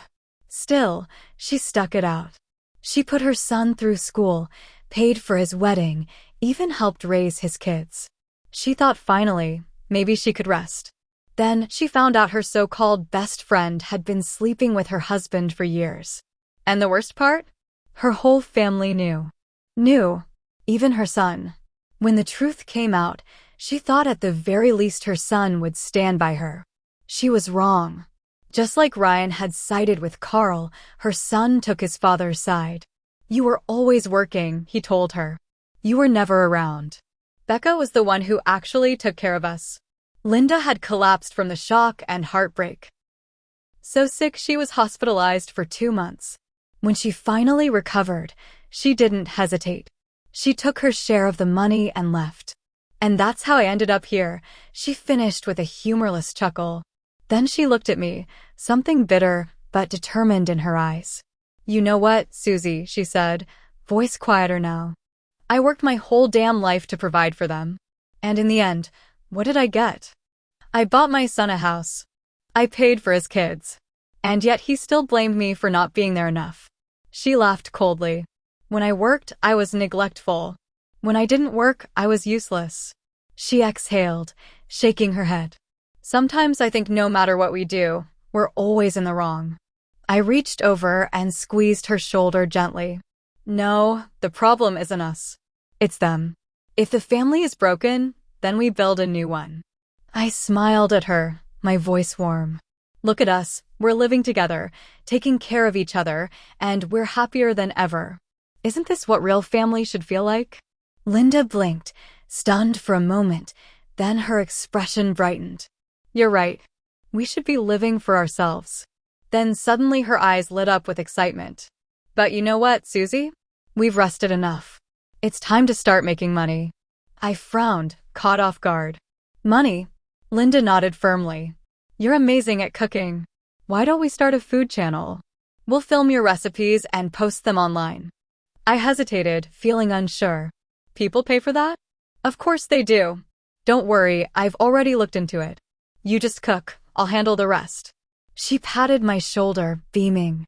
Still, she stuck it out. She put her son through school, paid for his wedding, even helped raise his kids. She thought finally, maybe she could rest. Then she found out her so-called best friend had been sleeping with her husband for years. And the worst part? Her whole family knew. Knew. Even her son. When the truth came out, she thought at the very least her son would stand by her. She was wrong. Just like Ryan had sided with Carl, her son took his father's side. "You were always working," he told her. "You were never around." Becca was the one who actually took care of us. Linda had collapsed from the shock and heartbreak. So sick she was hospitalized for 2 months. When she finally recovered, she didn't hesitate. She took her share of the money and left. "And that's how I ended up here," she finished with a humorless chuckle. Then she looked at me, something bitter but determined in her eyes. "You know what, Susie," she said, voice quieter now. "I worked my whole damn life to provide for them. And in the end, what did I get? I bought my son a house. I paid for his kids. And yet he still blamed me for not being there enough." She laughed coldly. "When I worked, I was neglectful. When I didn't work, I was useless." She exhaled, shaking her head. "Sometimes I think no matter what we do, we're always in the wrong." I reached over and squeezed her shoulder gently. "No, the problem isn't us. It's them. If the family is broken, then we build a new one." I smiled at her, my voice warm. "Look at us, we're living together, taking care of each other, and we're happier than ever. Isn't this what real family should feel like?" Linda blinked, stunned for a moment, then her expression brightened. "You're right. We should be living for ourselves." Then suddenly her eyes lit up with excitement. "But you know what, Susie? We've rested enough. It's time to start making money." I frowned, caught off guard. "Money?" Linda nodded firmly. "You're amazing at cooking. Why don't we start a food channel? We'll film your recipes and post them online." I hesitated, feeling unsure. "People pay for that?" "Of course they do. Don't worry, I've already looked into it. You just cook, I'll handle the rest." She patted my shoulder, beaming.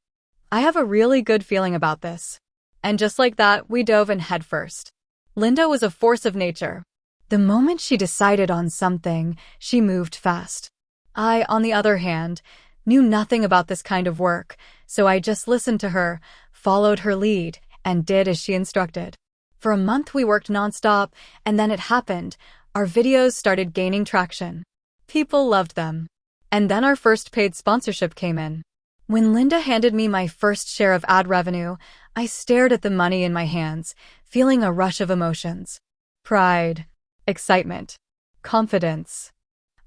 "I have a really good feeling about this." And just like that, we dove in headfirst. Linda was a force of nature. The moment she decided on something, she moved fast. I, on the other hand, knew nothing about this kind of work, so I just listened to her, followed her lead, and did as she instructed. For a month we worked nonstop, and then it happened. Our videos started gaining traction. People loved them. And then our first paid sponsorship came in. When Linda handed me my first share of ad revenue, I stared at the money in my hands, feeling a rush of emotions. Pride, excitement, confidence.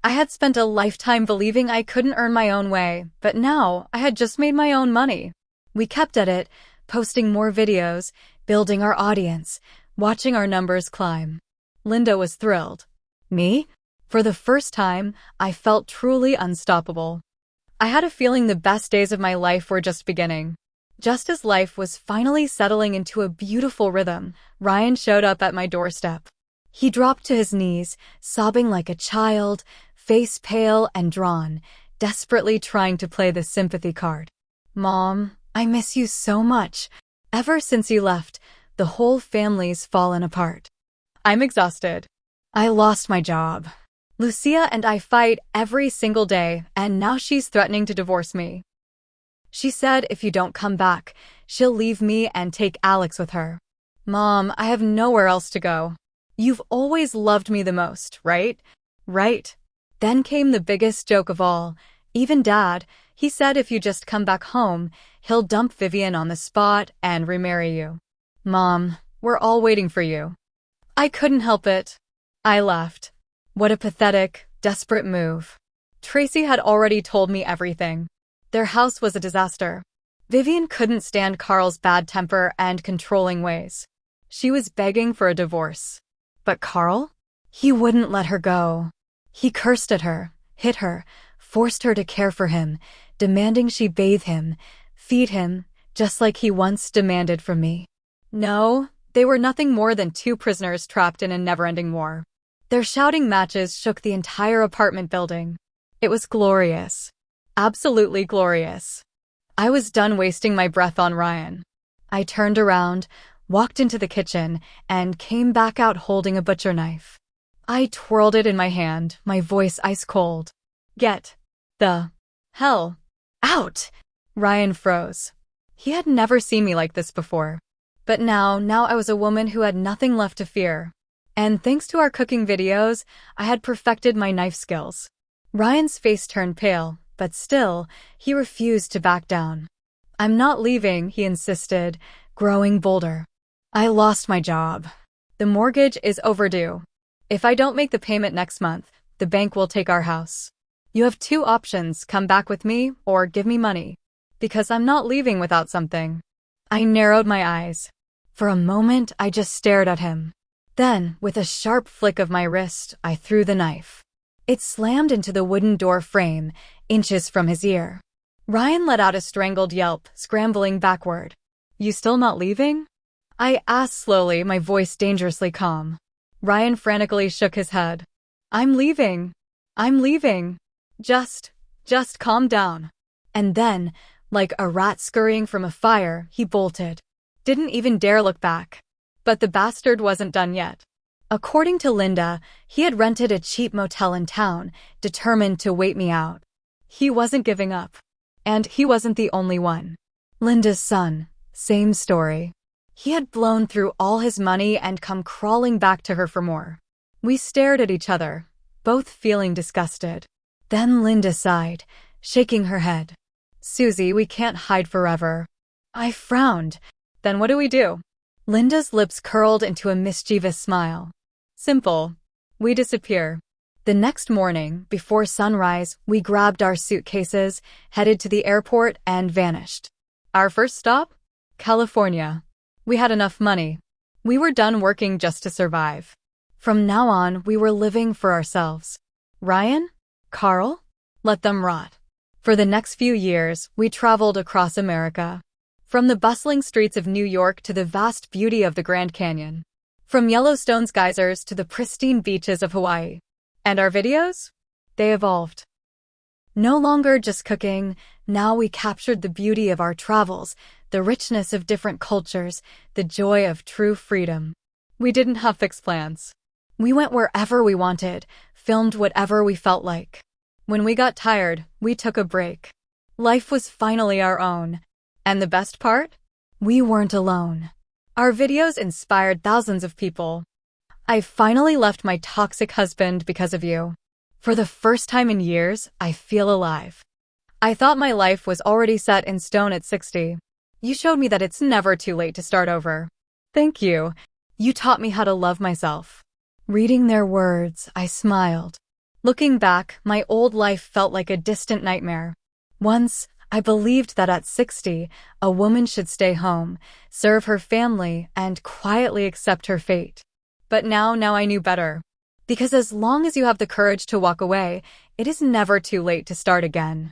I had spent a lifetime believing I couldn't earn my own way, but now I had just made my own money. We kept at it, posting more videos, building our audience, watching our numbers climb. Linda was thrilled. Me? For the first time, I felt truly unstoppable. I had a feeling the best days of my life were just beginning. Just as life was finally settling into a beautiful rhythm, Ryan showed up at my doorstep. He dropped to his knees, sobbing like a child, face pale and drawn, desperately trying to play the sympathy card. "Mom, I miss you so much. Ever since you left, the whole family's fallen apart. I'm exhausted. I lost my job. Lucia and I fight every single day, and now she's threatening to divorce me. She said if you don't come back, she'll leave me and take Alex with her. Mom, I have nowhere else to go. You've always loved me the most, right? Right?" Then came the biggest joke of all. Even Dad, he said if you just come back home, he'll dump Vivian on the spot and remarry you. "Mom, we're all waiting for you." I couldn't help it. I laughed. What a pathetic, desperate move. Tracy had already told me everything. Their house was a disaster. Vivian couldn't stand Carl's bad temper and controlling ways. She was begging for a divorce. But Carl? He wouldn't let her go. He cursed at her, hit her, forced her to care for him, demanding she bathe him, feed him, just like he once demanded from me. No, they were nothing more than two prisoners trapped in a never-ending war. Their shouting matches shook the entire apartment building. It was glorious. Absolutely glorious. I was done wasting my breath on Ryan. I turned around, walked into the kitchen, and came back out holding a butcher knife. I twirled it in my hand, my voice ice cold. "Get the hell out!" Ryan froze. He had never seen me like this before. But now I was a woman who had nothing left to fear. And thanks to our cooking videos, I had perfected my knife skills. Ryan's face turned pale, but still, he refused to back down. "I'm not leaving," he insisted, growing bolder. "I lost my job. The mortgage is overdue. If I don't make the payment next month, the bank will take our house. You have two options: come back with me or give me money. Because I'm not leaving without something." I narrowed my eyes. For a moment, I just stared at him. Then, with a sharp flick of my wrist, I threw the knife. It slammed into the wooden door frame, inches from his ear. Ryan let out a strangled yelp, scrambling backward. "You still not leaving?" I asked slowly, my voice dangerously calm. Ryan frantically shook his head. "I'm leaving. I'm leaving. Just calm down." And then, like a rat scurrying from a fire, he bolted. Didn't even dare look back. But the bastard wasn't done yet. According to Linda, he had rented a cheap motel in town, determined to wait me out. He wasn't giving up. And he wasn't the only one. Linda's son, same story. He had blown through all his money and come crawling back to her for more. We stared at each other, both feeling disgusted. Then Linda sighed, shaking her head. "Susie, we can't hide forever." I frowned. "Then what do we do?" Linda's lips curled into a mischievous smile. "Simple. We disappear." The next morning, before sunrise, we grabbed our suitcases, headed to the airport, and vanished. Our first stop? California. We had enough money. We were done working just to survive. From now on, we were living for ourselves. Ryan? Carl? Let them rot. For the next few years, we traveled across America. From the bustling streets of New York to the vast beauty of the Grand Canyon. From Yellowstone's geysers to the pristine beaches of Hawaii. And our videos? They evolved. No longer just cooking, now we captured the beauty of our travels, the richness of different cultures, the joy of true freedom. We didn't have fixed plans. We went wherever we wanted, filmed whatever we felt like. When we got tired, we took a break. Life was finally our own. And the best part? We weren't alone. Our videos inspired thousands of people. I finally left my toxic husband because of you. For the first time in years, I feel alive. I thought my life was already set in stone at 60. You showed me that it's never too late to start over. Thank you. You taught me how to love myself. Reading their words, I smiled. Looking back, my old life felt like a distant nightmare. Once, I believed that at 60, a woman should stay home, serve her family, and quietly accept her fate. But now I knew better. Because as long as you have the courage to walk away, it is never too late to start again.